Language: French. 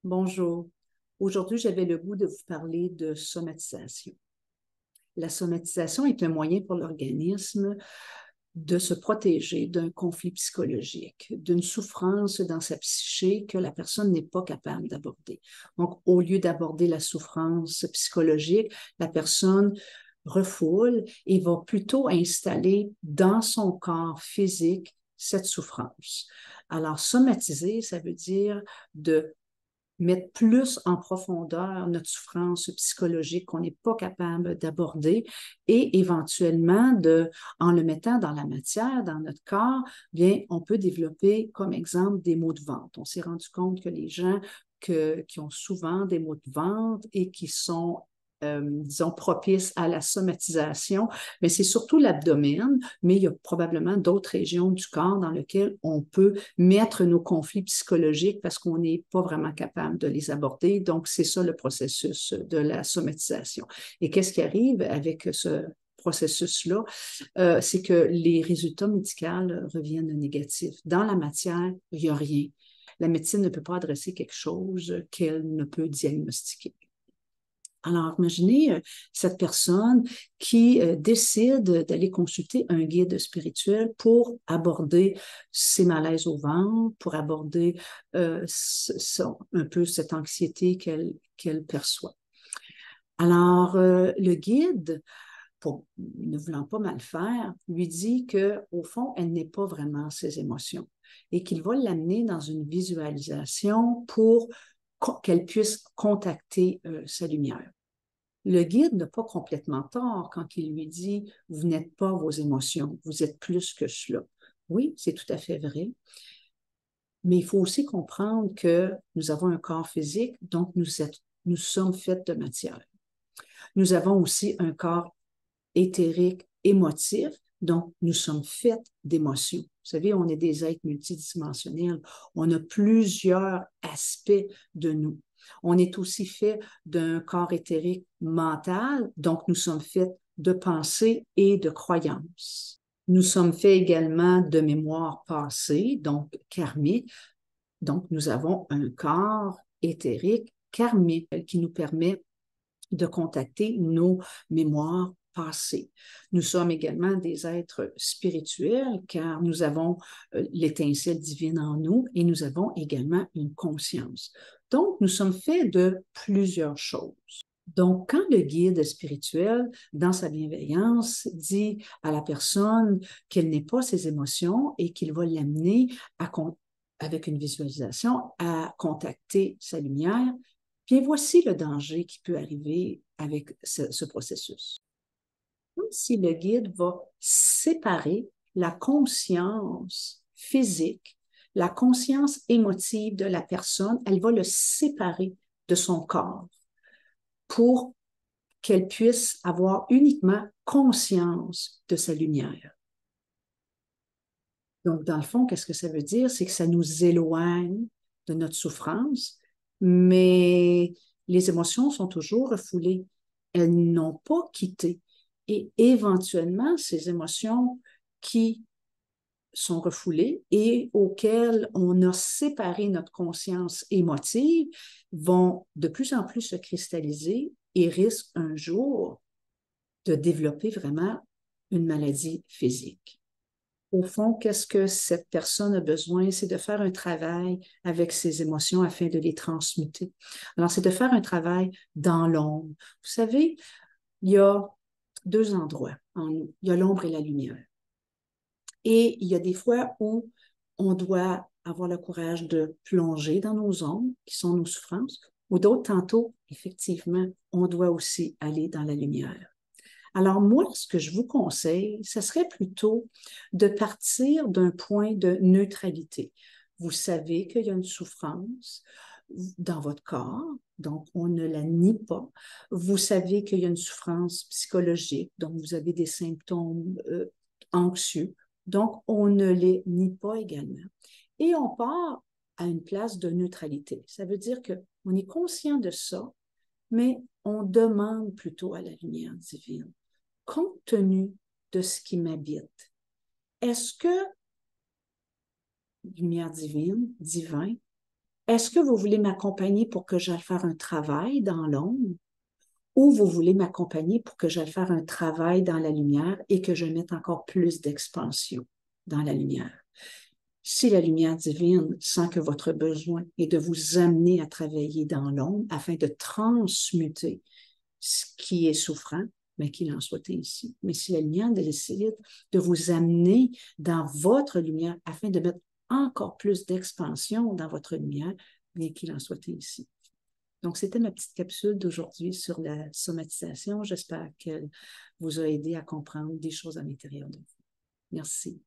Bonjour. Aujourd'hui, j'avais le goût de vous parler de somatisation. La somatisation est un moyen pour l'organisme de se protéger d'un conflit psychologique, d'une souffrance dans sa psyché que la personne n'est pas capable d'aborder. Donc, au lieu d'aborder la souffrance psychologique, la personne refoule et va plutôt installer dans son corps physique cette souffrance. Alors, somatiser, ça veut dire de mettre plus en profondeur notre souffrance psychologique qu'on n'est pas capable d'aborder et éventuellement, en le mettant dans la matière, dans notre corps, bien, on peut développer comme exemple des maux de ventre. On s'est rendu compte que les gens qui ont souvent des maux de ventre et qui sont disons, propices à la somatisation, mais c'est surtout l'abdomen, mais il y a probablement d'autres régions du corps dans lesquelles on peut mettre nos conflits psychologiques parce qu'on n'est pas vraiment capable de les aborder. Donc, c'est ça le processus de la somatisation. Et qu'est-ce qui arrive avec ce processus-là? C'est que les résultats médicaux reviennent négatifs. Dans la matière, il n'y a rien. La médecine ne peut pas adresser quelque chose qu'elle ne peut diagnostiquer. Alors, imaginez cette personne qui décide d'aller consulter un guide spirituel pour aborder ses malaises au ventre, pour aborder un peu cette anxiété qu'elle perçoit. Alors, le guide, ne voulant pas mal faire, lui dit qu'au fond, elle n'est pas vraiment ses émotions et qu'il va l'amener dans une visualisation pour qu'elle puisse contacter sa lumière. Le guide n'a pas complètement tort quand il lui dit « Vous n'êtes pas vos émotions, vous êtes plus que cela ». Oui, c'est tout à fait vrai, mais il faut aussi comprendre que nous avons un corps physique, donc nous sommes faits de matière. Nous avons aussi un corps éthérique, émotif, donc nous sommes faits d'émotions. Vous savez, on est des êtres multidimensionnels, on a plusieurs aspects de nous. On est aussi fait d'un corps éthérique mental, donc nous sommes faits de pensées et de croyances. Nous sommes faits également de mémoire passée, donc karmique. Donc nous avons un corps éthérique karmique qui nous permet de contacter nos mémoires passées. Nous sommes également des êtres spirituels car nous avons l'étincelle divine en nous et nous avons également une conscience. Donc, nous sommes faits de plusieurs choses. Donc, quand le guide spirituel, dans sa bienveillance, dit à la personne qu'elle n'est pas ses émotions et qu'il va l'amener avec une visualisation à contacter sa lumière, bien voici le danger qui peut arriver avec ce processus. Comme si le guide va séparer la conscience physique, la conscience émotive de la personne, elle va le séparer de son corps pour qu'elle puisse avoir uniquement conscience de sa lumière. Donc, dans le fond, qu'est-ce que ça veut dire? C'est que ça nous éloigne de notre souffrance, mais les émotions sont toujours refoulées. Elles n'ont pas quitté. Et éventuellement, ces émotions qui sont refoulées et auxquelles on a séparé notre conscience émotive vont de plus en plus se cristalliser et risquent un jour de développer vraiment une maladie physique. Au fond, qu'est-ce que cette personne a besoin? C'est de faire un travail avec ses émotions afin de les transmuter. Alors, c'est de faire un travail dans l'ombre. Vous savez, il y a deux endroits en nous. Il y a l'ombre et la lumière. Et il y a des fois où on doit avoir le courage de plonger dans nos ombres, qui sont nos souffrances, ou d'autres, tantôt, effectivement, on doit aussi aller dans la lumière. Alors moi, ce que je vous conseille, ce serait plutôt de partir d'un point de neutralité. Vous savez qu'il y a une souffrance dans votre corps, donc on ne la nie pas. Vous savez qu'il y a une souffrance psychologique, donc vous avez des symptômes anxieux, donc on ne les nie pas également. Et on part à une place de neutralité. Ça veut dire qu'on est conscient de ça, mais on demande plutôt à la lumière divine, compte tenu de ce qui m'habite, est-ce que, lumière divine, divin, Est-ce que vous voulez m'accompagner pour que j'aille faire un travail dans l'ombre ou vous voulez m'accompagner pour que j'aille faire un travail dans la lumière et que je mette encore plus d'expansion dans la lumière? Si la lumière divine sent que votre besoin est de vous amener à travailler dans l'ombre afin de transmuter ce qui est souffrant, mais qu'il en soit ainsi. Mais si la lumière décide de vous amener dans votre lumière afin de mettre encore plus d'expansion dans votre lumière, bien qu'il en soit ainsi. Donc, c'était ma petite capsule d'aujourd'hui sur la somatisation. J'espère qu'elle vous a aidé à comprendre des choses à l'intérieur de vous. Merci.